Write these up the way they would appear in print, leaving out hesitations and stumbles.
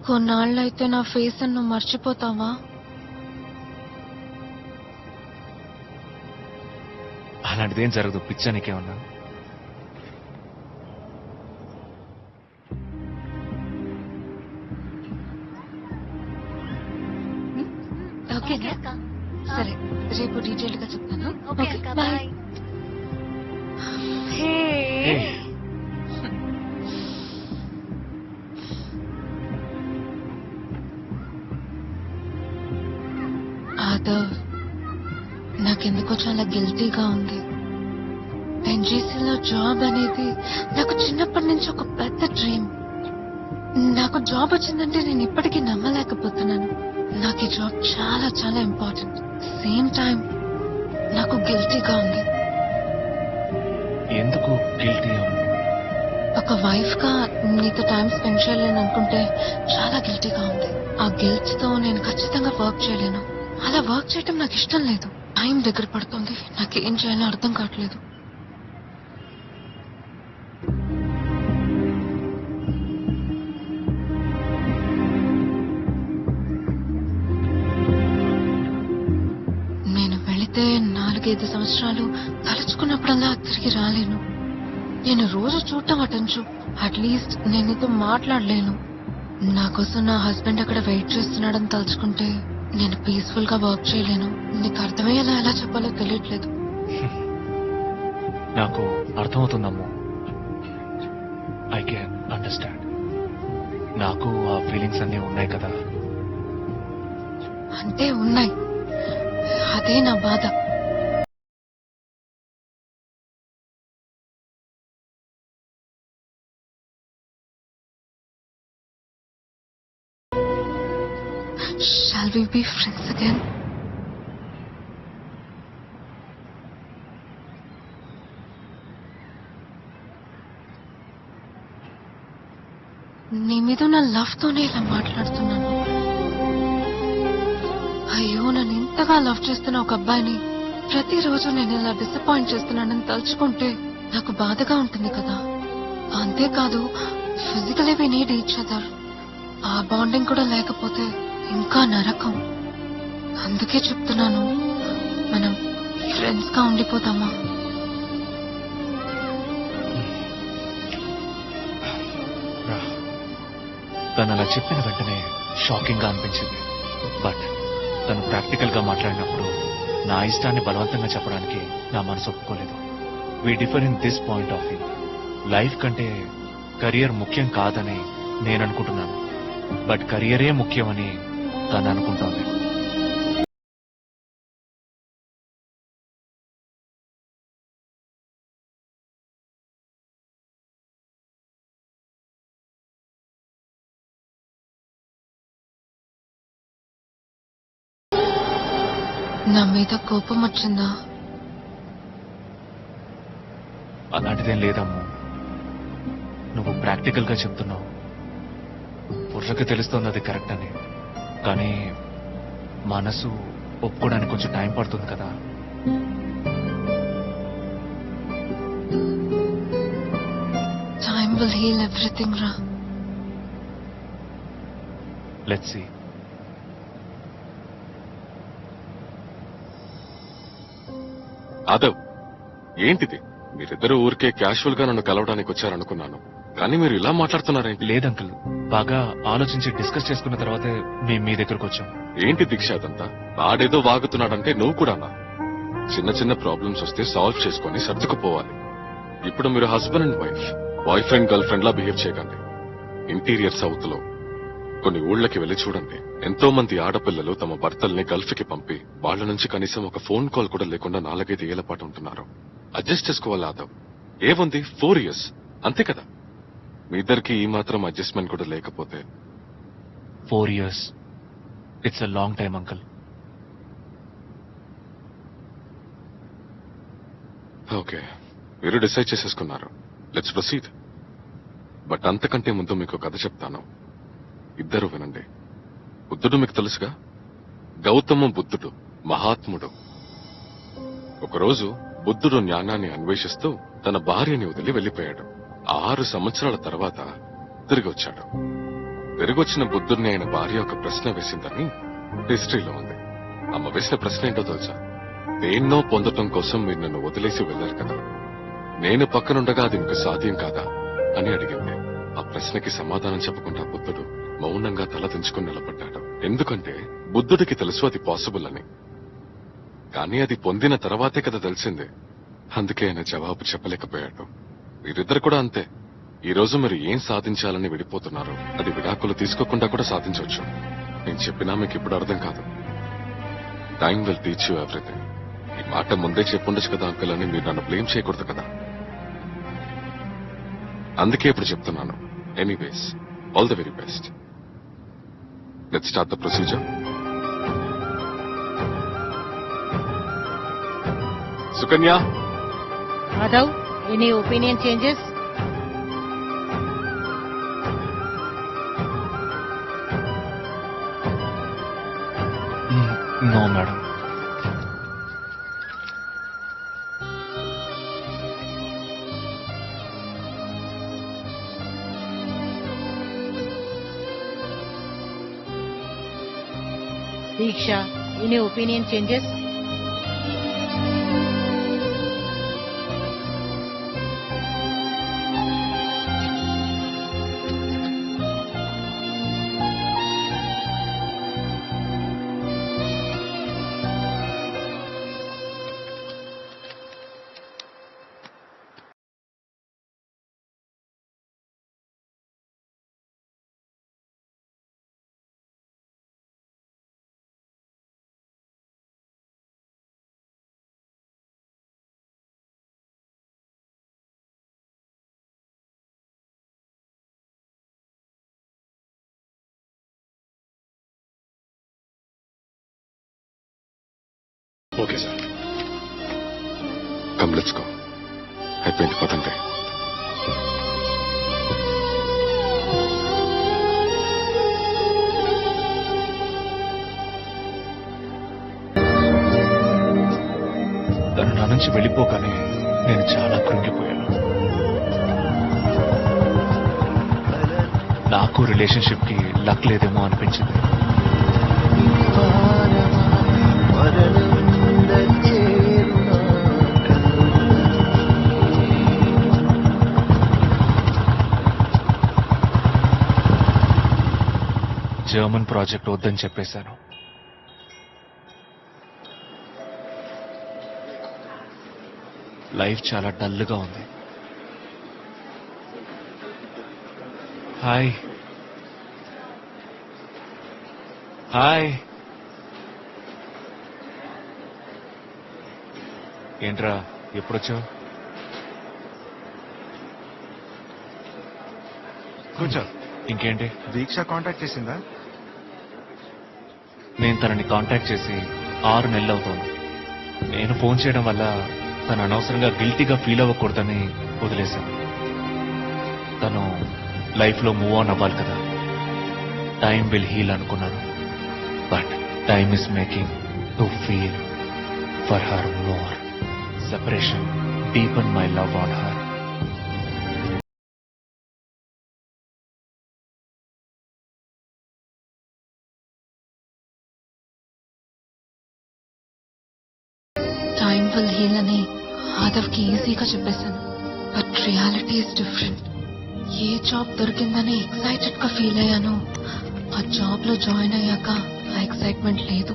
కొన్నాళ్ళైతే నా ఫేస్ నువ్వు మర్చిపోతావా? అలాంటిదేం జరగదు. పిచ్చా నీకేమన్నా? ఓకే సరే, రేపు డీటెయిల్ గా చెప్తాను. Okay bye. ఆదవ్, నాకెందుకో చాలా గిల్టీగా ఉంది. ఎన్జీసీలో జాబ్ అనేది నాకు చిన్నప్పటి నుంచి ఒక పెద్ద డ్రీమ్. నాకు జాబ్ వచ్చిందంటే నేను ఇప్పటికీ నమ్మలేకపోతున్నాను. నాకు ఈ జాబ్ చాలా చాలా ఇంపార్టెంట్. సేమ్ టైం నాకు గిల్టీగా ఉంది. ఎందుకు గిల్టీ? ఒక వైఫ్ గా నీతో టైం స్పెండ్ చేయలేను అనుకుంటే చాలా గిల్టీగా ఉంది. ఆ గిల్ట్ తో నేను ఖచ్చితంగా వర్క్ చేయలేను. అలా వర్క్ చేయటం నాకు ఇష్టం లేదు. టైం దగ్గర పడుతుంది. నాకేం చేయాలో అర్థం కావట్లేదు. నేను వెళితే 4-5 సంవత్సరాలు తలుచుకున్నప్పుడల్లా తిరిగి రాలేను. నేను రోజు చూడటం అటెంచు. అట్లీస్ట్ నేను నీతో మాట్లాడలేను. నా కోసం నా హస్బెండ్ అక్కడ వెయిట్ చేస్తున్నాడని తలుచుకుంటే నేను పీస్ఫుల్ గా వర్క్ చేయలేను. నీకు అర్థమయ్యేలా ఎలా చెప్పాలో తెలియట్లేదు. నాకు అర్థమవుతుందమ్మో. I can understand. నాకు ఆ ఫీలింగ్స్ అన్నీ ఉన్నాయి కదా. అంటే ఉన్నాయి, అదే నా బాధ. Shall we be friends again? నీ మీద నా లవ్ తోనే ఇలా మాట్లాడుతున్నాను. అయ్యో, నన్ను ఇంతగా లవ్ చేస్తున్న ఒక అబ్బాయిని ప్రతిరోజు నేను ఇలా డిసప్పాయింట్ చేస్తున్నానని తలుచుకుంటే నాకు బాధగా ఉంటుంది కదా. అంతేకాదు, physically we need each other. ఆ బాండింగ్ కూడా లేకపోతే ఇంకా నరకం. అందుకే చెప్తున్నాను, మనం ఫ్రెండ్స్ గా ఉండిపోతామా? తను అలా చెప్పిన వెంటనే షాకింగ్ గా అనిపించింది. బట్ తను ప్రాక్టికల్ గా మాట్లాడినప్పుడు నా ఇష్టాన్ని బలవంతంగా చెప్పడానికి నా మనసు ఒప్పుకోలేదు. We differ in this point of view. Life కంటే కెరియర్ ముఖ్యం కాదని నేను అనుకుంటున్నాను. బట్ కెరియరే ముఖ్యమని తను అనుకుంటోంది. నా మీద కోపం వచ్చిందా? అలాంటిదేం లేదమ్మో. నువ్వు ప్రాక్టికల్ గా చెప్తున్నావు. పుర్రకి తెలుస్తోంది అది కరెక్ట్ అని. కానీ మనసు ఒప్పుకోవడానికి కొంచెం టైం పడుతుంది కదా. టైం విల్ హీల్ ఎవ్రీథింగ్ రా. Let's see. ఆదవ్, ఏంటిది? మీరిద్దరూ ఊరికే క్యాషువల్ గా నన్ను కలవడానికి వచ్చారనుకున్నాను, కానీ మీరు ఇలా మాట్లాడుతున్నారేంటి? లేదంకుల్, బాగా ఆలోచించి డిస్కస్ చేసుకున్న తర్వాతే మేము మీ దగ్గరకు వచ్చాం. ఏంటి దీక్ష అదంతా? వాడేదో వాగుతున్నాడంటే నువ్వు కూడానా? చిన్న చిన్న ప్రాబ్లమ్స్ వస్తే సాల్వ్ చేసుకుని సర్దుకుపోవాలి. ఇప్పుడు మీరు husband and wife, boy friend girl friend law behave చేయకండి. ఇంటీరియర్ సౌత్ లో కొన్ని ఊళ్ళకి వెళ్లి చూడండి. ఎంతో మంది ఆడపిల్లలు తమ భర్తల్ని గల్ఫ్ కి పంపి వాళ్ల నుంచి కనీసం ఒక ఫోన్ కాల్ కూడా లేకుండా 4-5 ఏళ్ల పాటు ఉంటున్నారు. అడ్జస్ట్ చేసుకోవాలి ఆదవ్. ఏముంది, 4 years అంతే కదా. మీ ఇద్దరికి ఈ మాత్రం అడ్జస్ట్మెంట్ కూడా లేకపోతే 4 years it's a long time uncle. Okay, మీరు డిసైడ్ చేసేసుకున్నారు. Let's proceed. బట్ అంతకంటే ముందు మీకు కథ చెప్తాను, ఇద్దరు వినండి. బుద్ధుడు మీకు తెలుసుగా, గౌతమ బుద్ధుడు మహాత్ముడు. ఒకరోజు బుద్ధుడు జ్ఞానాన్ని అన్వేషిస్తూ తన భార్యని వదిలి వెళ్లిపోయాడు. 6 సంవత్సరాల తర్వాత తిరిగి వచ్చాడు. తిరిగొచ్చిన బుద్ధుడిని ఆయన భార్య ఒక ప్రశ్న వేసిందని హిస్టరీలో ఉంది. అమ్మ వేసిన ప్రశ్న ఏంటో తెలుసా? దేన్నో పొందటం కోసం మీరు నన్ను వదిలేసి వెళ్లారు కదా, నేను పక్కనుండగా అది మీకు సాధ్యం కాదా అని అడిగింది. ఆ ప్రశ్నకి సమాధానం చెప్పకుండా బుద్ధుడు మౌనంగా తల దించుకుని నిలబడ్డాడు. ఎందుకంటే బుద్ధుడికి తెలుసు అది పాసిబుల్ అని. కానీ అది పొందిన తర్వాతే కదా తెలిసింది. అందుకే ఆయన జవాబు చెప్పలేకపోయాడు. వీరిద్దరు కూడా అంతే. ఈ రోజు మీరు ఏం సాధించాలని విడిపోతున్నారు, అది విడాకులు తీసుకోకుండా కూడా సాధించవచ్చు. నేను చెప్పినా మీకు ఇప్పుడు అర్థం కాదు. Time will teach you everything. ఈ మాట ముందే చెప్పుండొచ్చు కదా అంకుల్ అని మీరు నన్ను బ్లేమ్ చేయకూడదు కదా. అందుకే ఇప్పుడు చెప్తున్నాను. Anyways, all the very best. Let's start the procedure. Sukanya. Madhav, any opinion changes? No madam. Diksha, any opinion changes? Okay sir. Come let's go. అయిపోయింది, పదండి. తను నా నుంచి వెళ్ళిపోగానే నేను చాలా కృంగిపోయాను. నాకు రిలేషన్షిప్ కి లక్ లేదేమో అనిపించింది. జర్మన్ ప్రాజెక్ట్ వద్దని చెప్పేశాను. లైఫ్ చాలా డల్ గా ఉంది. Hi hi. ఏంట్రా ఎప్పుడొచ్చావు? కూర్చో. ఇంకేంటి? దీక్ష కాంటాక్ట్ చేసిందా? నేను తనని కాంటాక్ట్ చేసి 6 నెలలు అవుతోంది. నేను ఫోన్ చేయడం వల్ల తను అనవసరంగా గిల్టీగా ఫీల్ అవ్వకూడదని వదిలేశాను. తను లైఫ్ లో మూవ్ ఆన్ అవ్వాలి కదా. టైం విల్ హీల్ అనుకున్నాను. But time is making to feel for her more. Separation deepen my love on her. Time will heal అని ఆదవ్కి ఈజీగా చెప్పేశాను. But reality is different. ఏ జాబ్ దొరికిందని ఎక్సైటెడ్ గా ఫీల్ అయ్యాను, ఆ జాబ్ లో జాయిన్ అయ్యాక ఆ ఎక్సైట్మెంట్ లేదు.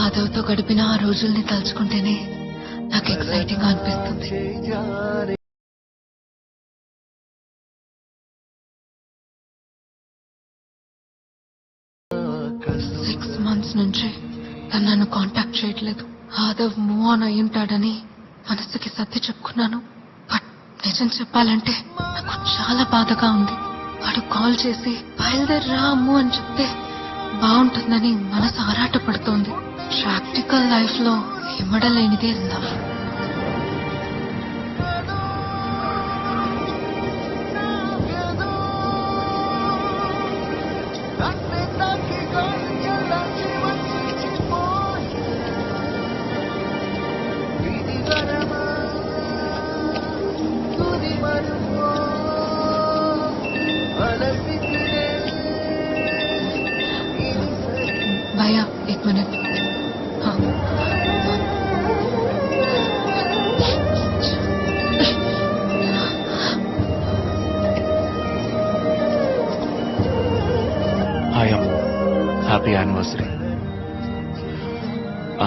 ఆదవ్తో గడిపిన ఆ రోజుల్ని తలుచుకుంటేనే నాకు ఎక్సైటింగ్ గా అనిపిస్తుంది. 6 months నుంచి తను నన్ను కాంటాక్ట్ చేయట్లేదు. ఆదవ్ మూవ్ ఆన్ అయి ఉంటాడని మనసుకి సర్ది చెప్పుకున్నాను. బట్ నిజం చెప్పాలంటే నాకు చాలా బాధగా ఉంది. వాడు కాల్ చేసి బయలుదేరి రాము అని చెప్తే బాగుంటుందని మనసు ఆరాటపడుతోంది. ప్రాక్టికల్ లైఫ్ లో ఇమ్మడలేనిదే love. Minute hi Ammu, happy anniversary.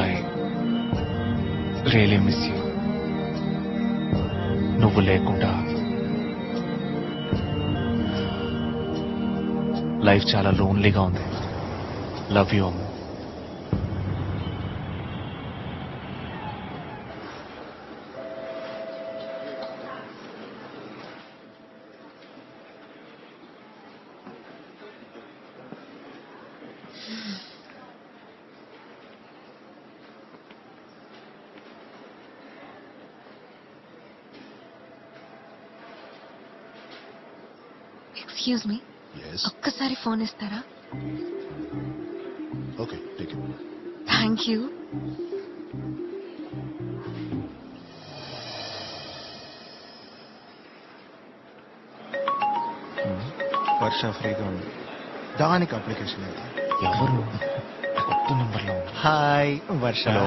I really miss you. నువ్వు లేకుండా లైఫ్ చాలా లోన్లీగా ఉంది. Love you Ammu. Excuse me, Yes. ఒక్కసారి ఫోన్ ఇస్తారా? Okay, take it. థ్యాంక్ యూ. వర్ష ఫ్రీగా ఉంది, దానికి అప్లికేషన్ అయితే. ఎవరు కొత్త నంబర్లో? హాయ్ వర్ష. హలో.